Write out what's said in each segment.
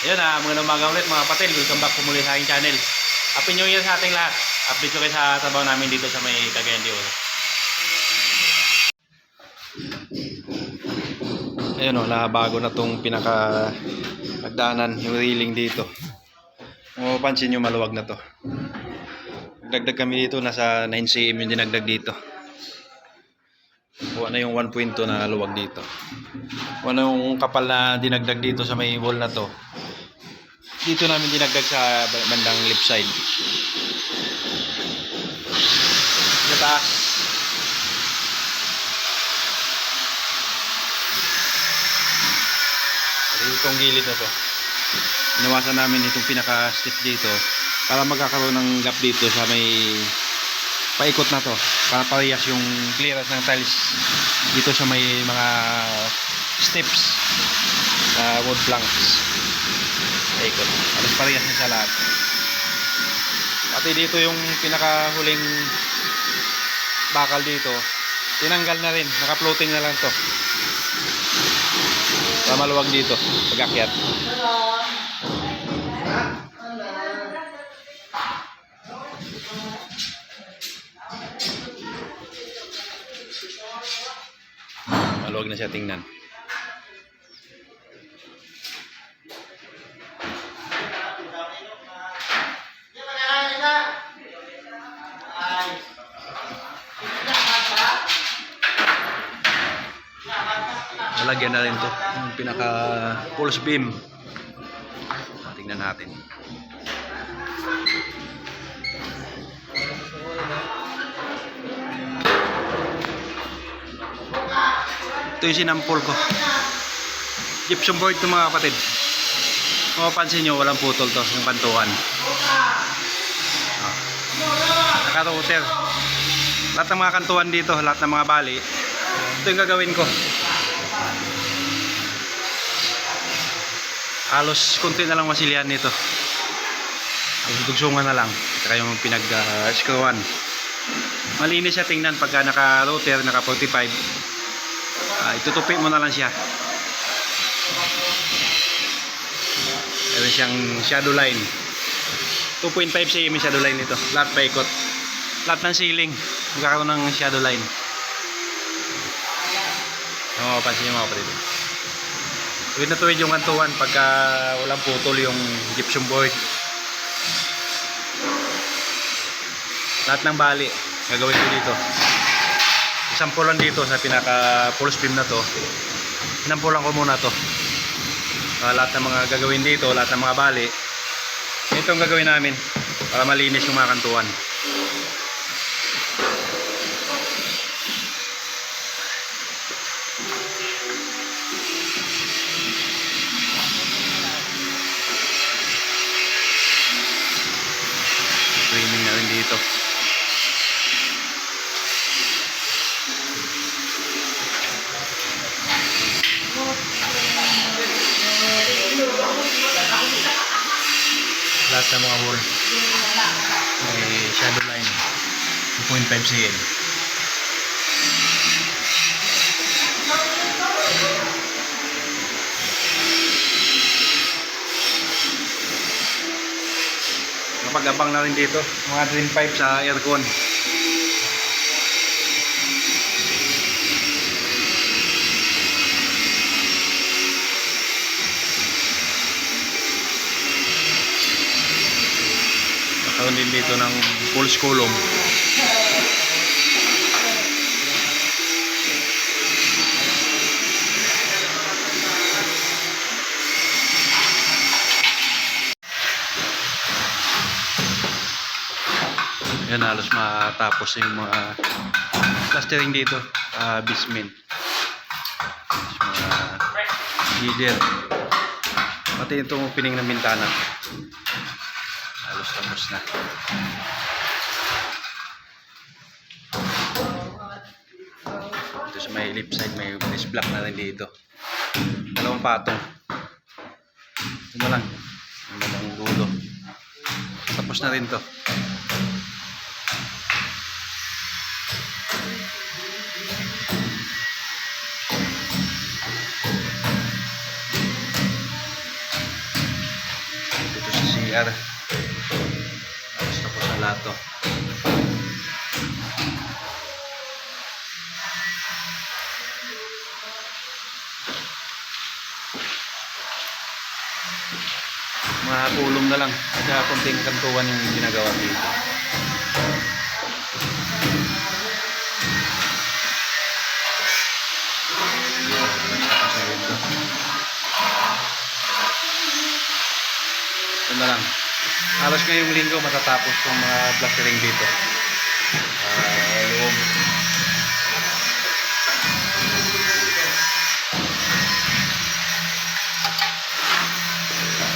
Ayun magandang umaga ulit mga kapatid. Welcome back po muli sa aking channel. Happy New Year sa ating lahat. Update ko kayo sa trabaho namin dito sa may Cagayan de Oro. Ayun nabago na tong pinaka nagdaanan, yung railing dito. Kung mapapansin nyo, maluwag na to. Nagdagdag kami dito, nasa 9 cm yung dinagdag dito. Kuha na yung 1.2 na luwag dito. Kuha na yung kapal na dinagdag dito sa may wall na to. Dito namin dinagdag sa bandang left side. Sa taas. Itong gilid na to. Inawasan namin itong pinaka-stick dito para magkakaroon ng gap dito sa may paikot na to. Para parehas yung clearance ng tiles dito sa may mga steps na wood planks. Paikot. Alas parehas niya sa lahat. Pati dito yung pinakahuling bakal dito, tinanggal na rin. Naka-floating na lang to. Para maluwag dito pag-akyat. Maluwag na siya tingnan. Lalagyan na rin to yung pinaka pulse beam. Tingnan natin. Ito yung sinampol ko. Gypsum board to mga kapatid. Kung mapansin nyo, walang putol to yung kantuan. Naka-router. Lahat ng mga kantuan dito, lahat ng mga bali, ito yung gagawin ko. Halos konti na lang masilyan nito. Dugsungan na lang. Saka yung pinag-screwan. Malinis siya tingnan pagka naka-router, naka-45. Itutupi mo na lang siya. Meron siyang shadow line. 2.5 cm shadow line nito. Lahat paikot. Lahat ng ceiling magkakaroon ng shadow line. Pansin nyo mga kapatid. Tuwid na tuwid yung kantuan pagka walang putol yung gypsum board. Lahat ng bali gagawin ko dito. Isampulan dito sa pinaka pulse beam na to. Inampulan ko muna to. Lahat ng mga gagawin dito, lahat ng mga bali, ito ang gagawin namin para malinis yung mga kantuan. Framing na rin dito. Lahat ng mga wall may shadow line 2.5 cm. Napag-abang na rin dito mga drain pipe sa aircon. Nakaroon din dito ng pulse column. Yan, halos matapos yung mga plastering dito, basement, mga header, pati itong opening ng bintana halos tapos na. Ito sa may left side, may finish block na rin dito, dalawang patong. Ito lang yung dalawang dulo, tapos na rin to. CR. Tapos na lahat to. Mga kulong na lang at konting kantuan yung ginagawa dito. Ito na lang. Halos ngayong linggo matatapos yung mga plastering dito. Loob.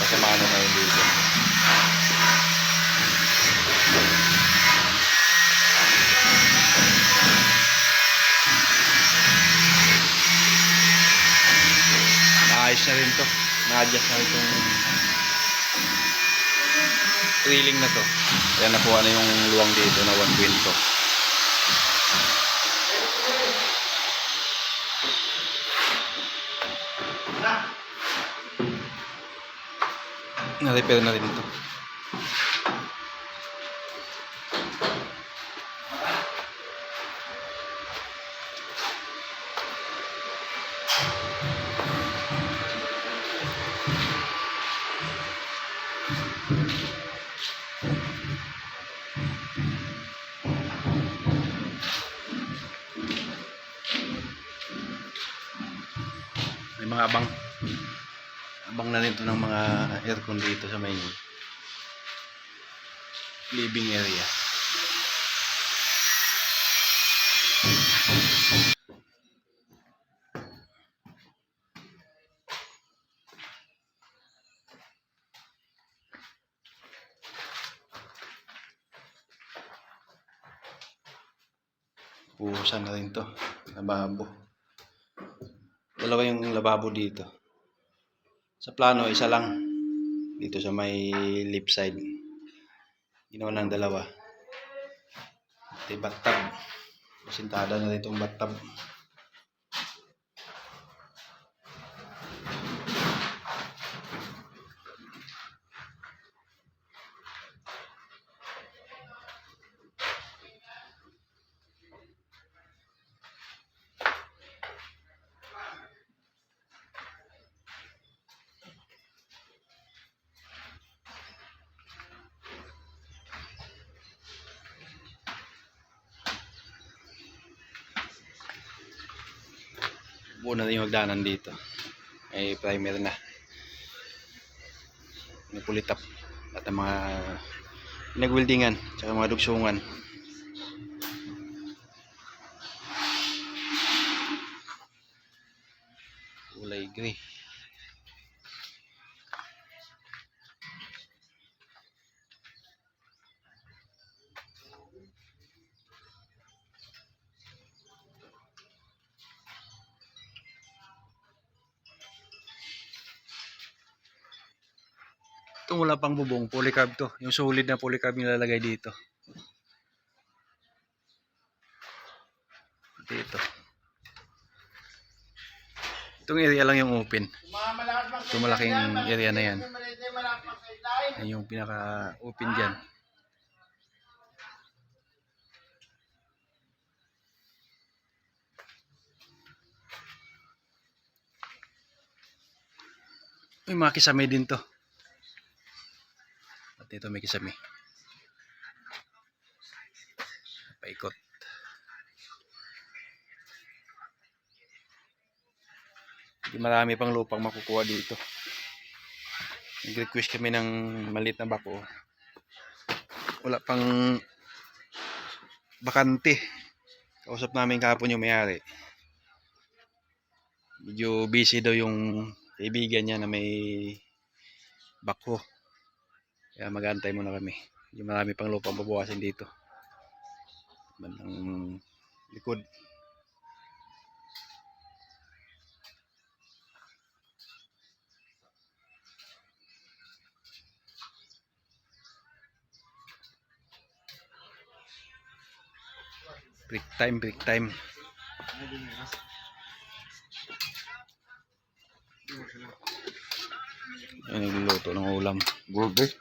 Kasamahan na ngayon dito. Naayos na rin to. Na-adjust na rin itong drilling na to. Kaya nakuha na yung luwang dito na 120. Na-repair na rin ito. May mga abang na nito ng mga aircon dito sa may living area. Puhusan na rin to. Lababo. Dalawa yung lababo dito. Sa plano, isa lang. Dito sa may left side. Ginawa ng dalawa. Ito yung bathtub. Pasintada na rin itong bathtub. Buo na rin yung hagdanan dito. May primer na. May pulitap. At ang mga pinag-weldingan. Tsaka mga dugsungan. Kulay gray. Itong wala pang bubong, polycarb to. Yung solid na polycarb nilalagay dito. Dito. Itong area lang yung open. Itong malaking area na yan. Yan yung pinaka-open dyan. May mga kisame din to. At ito may kisame. Paikot. Hindi marami pang lupang makukuha dito. Nag-request kami ng maliit na bako. Wala pang bakante. Kausap namin kahapon yung may-ari. Medyo busy daw yung kaibigan niya na may bako. Kaya mag-aantay muna kami. Medyo marami pang lupang babawasin dito. Bandang likod. Break time. Ay, nagluluto ng ulam. Gobe.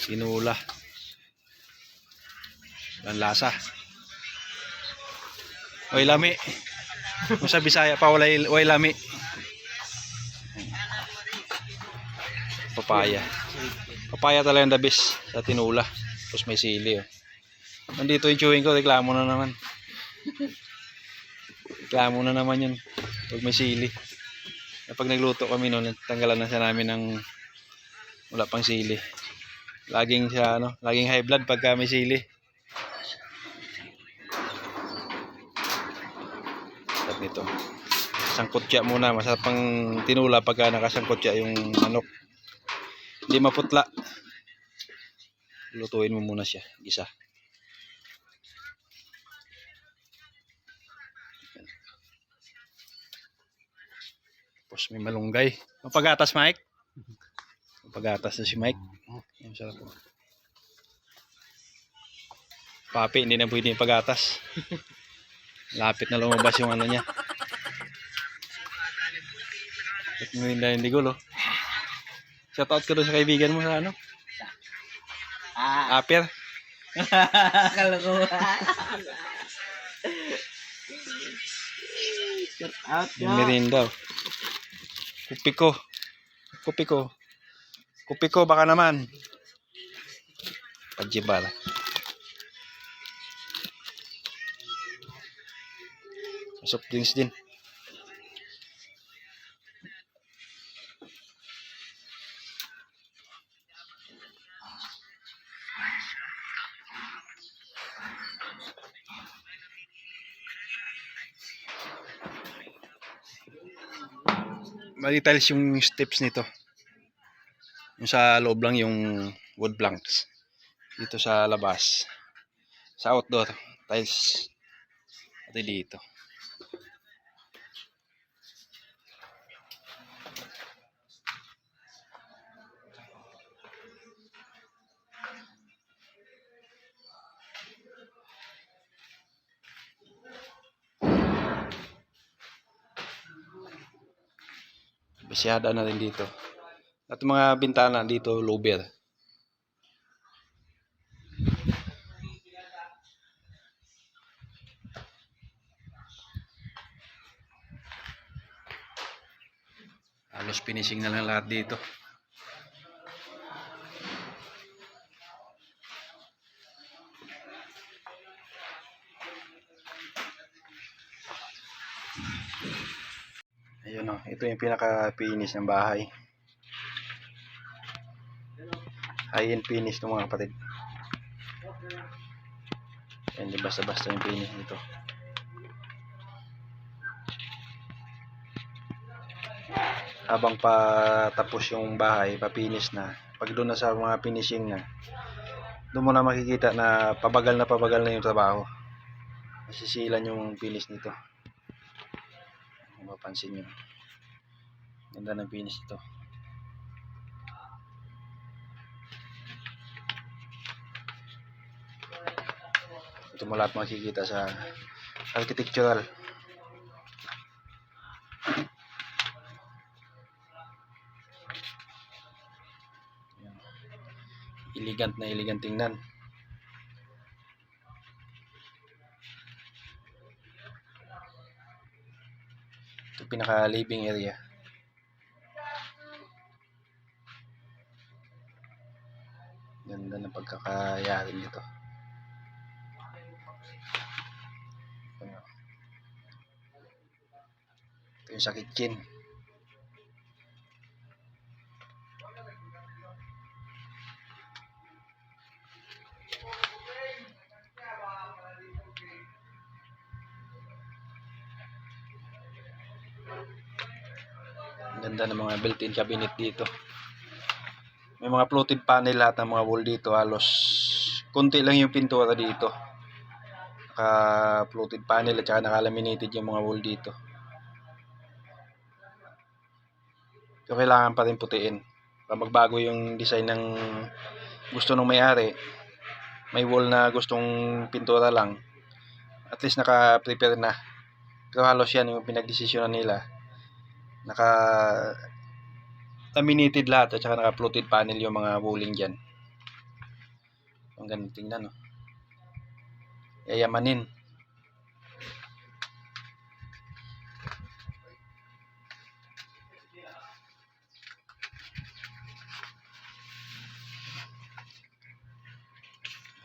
Tinula. Ang lasa. Oy lami. Kung sa Bisaya pa walay lami. Papaya. Papaya talaga ang the best sa tinula. Tapos may sili. Oh. Nandito yung chewing ko, reklamo na naman. Reklamo na naman yun. Pag may sili. Kapag nagluto kami noon, tanggalan na siya namin ng wala pang sili. Laging siya laging high blood pagka may sili. At nito. Sangkutya muna, masarap pang tinula pagka nakasangkutya yung manok. Hindi maputla. Lutuin mo muna siya, isa. Tapos may malunggay. Mapagatas, Mike? Mapagatas na si Mike. Ang sarap po. Papi, hindi na pwede yung pagatas. Lapit na lumabas yung ano niya. At hindi gulo. Shoutout ko doon sa kaibigan mo sa ano? Aper. Kalokohan. Shout out Yung merinda. Kupiko. Kupiko. Kupiko baka naman. Pajibar. Soft drinks din. Details yung steps nito. Yung sa loob lang yung wood planks. Dito sa labas. Sa outdoor. Tiles. Pati dito. Basyada na rin dito. At mga bintana dito, louver. Halos finishing na lang lahat dito. Ayun o, ito yung pinaka-finish ng bahay. High-end finish ng mga kapatid. Hindi basta-basta yung finish nito. Habang patapos yung bahay, pa-finish na. Pag doon na sa mga finishing na, doon mo na makikita na pabagal na yung trabaho. Masisilan yung finish nito. Kung mapansin nyo. Ganda ng finish nito. Ito mo lahat makikita sa architectural. Elegant na elegant tingnan. Ito pinaka living area. Ganda ng pagkakayari nito. Ito yung sa kitchen. Ganda ng mga built-in cabinet dito. May mga fluted panel lahat ng mga wall dito. Halos konti lang yung pintura dito. Naka fluted panel at saka naka-laminated yung mga wall dito. So kailangan pa rin putiin. Para magbago yung design ng gusto ng may-ari. May wall na gustong pintura lang. At least naka-prepare na. Pero halos yan yung pinagdesisyonan nila. Naka-laminated lahat at saka naka-fluted panel yung mga walling dyan. Ang ganda tingnan, no? Yayamanin.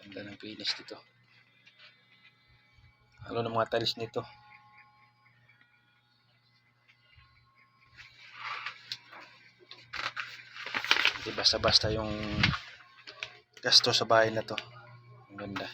Ganda ng finish dito. Halo ng mga tiles nito. Hindi basta-basta yung gasto sa bahay na to. Ang ganda.